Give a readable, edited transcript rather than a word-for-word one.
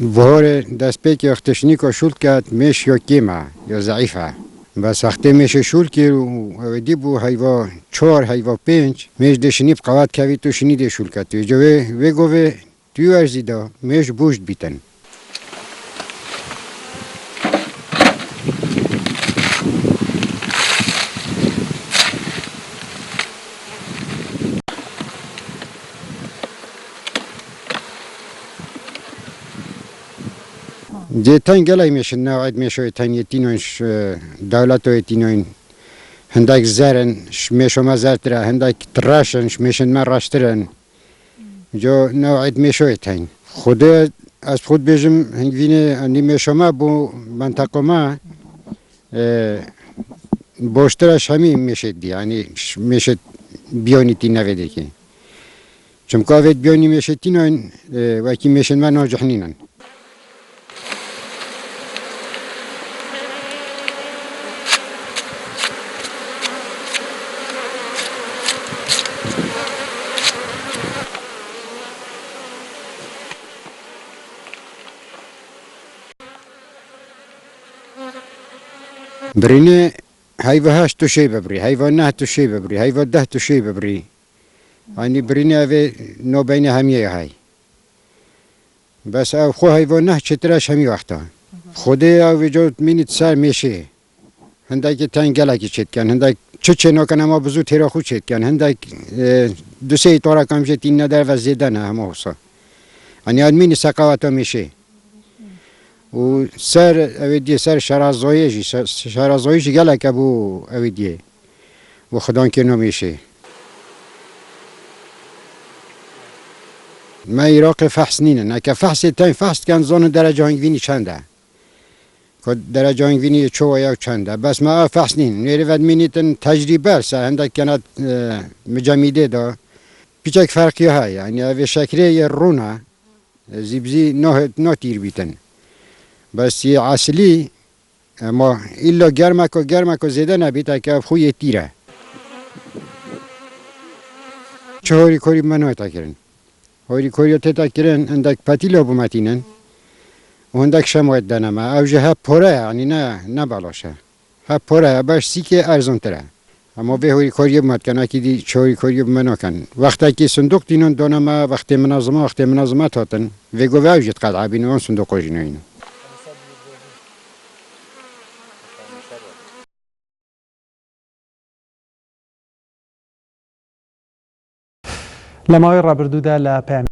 ظهور دست پیک اختشنی که شول کرد میش یا کیمه یا ضعیفه بس وقتی میشه شول کرد و دیبو هیوا 4 هیوا 5 میش دشنی بقوات کوی تو شنی ده شول کرد جو و گوه توی ارزیدا میش بوشت بیتن جتان گلای میشن نوعد میشه تانیتینش دولت و تینوین هندک زرن میشه ما زرتره هندک تراشنش میشن ما راشترن جو نوعد میشه تان خدا از خود بیشم هنگوینه انی میشه ما بو منطقه ما باشترش همین میشه دی یعنی میشه بیانی تی نویده که چون که وقت بیانی میشه تینوین وکی میشن ما ناجحنینن برینه هیوا 8 توشی ببری هیوا 9 توشی ببری هیوا 10 توشی ببری یعنی برینه اوه نو بین همیه های بس او خو هیوا 9 چترش همی وقتا خوده او جو مینید سر میشه هندک تنگله که چت کن هندک چه نکنه ما بزو تیرا خود چت کن هندک دو سه طورا کم تین ندر و زیده نه همه حسا یعنی ادمین سقاوتا میشه و سر اویدی سر شرازایشی گله که بو اویدیه و خدان که نمیشه ما عراق فحص نینه نه که فحص تاین فحص کن زن درجه هنگوینی چنده که درجه هنگوینی چوه یا چنده بس ما فحص نینه نیره ود مینیتن تجربه سه هنده کنات مجمیده دا پیچک فرقی های یعنی اوی شکره یه رونه زیبزی نه تیر بیتن بس یه اصلی اما ایلا گرمک و زیده نبیده که خوی تیره چه هاری کاری منو تا کرن هاری کاری تا کرن اندک پتیلا بومتینن و اندک شماید دنمه او جه ها پره یعنی نه بالاشه ها پره باش سی که ارزان تره اما به هاری کاری بومت کنه که دی چه هاری کاری منو کن وقتی که صندوق دینن دانمه وقتی منظمه تاتن و گوه او جد قدعه بینو اون صندوق آجینو اینو لە ماوەی ڕابردوودا لە پەیامی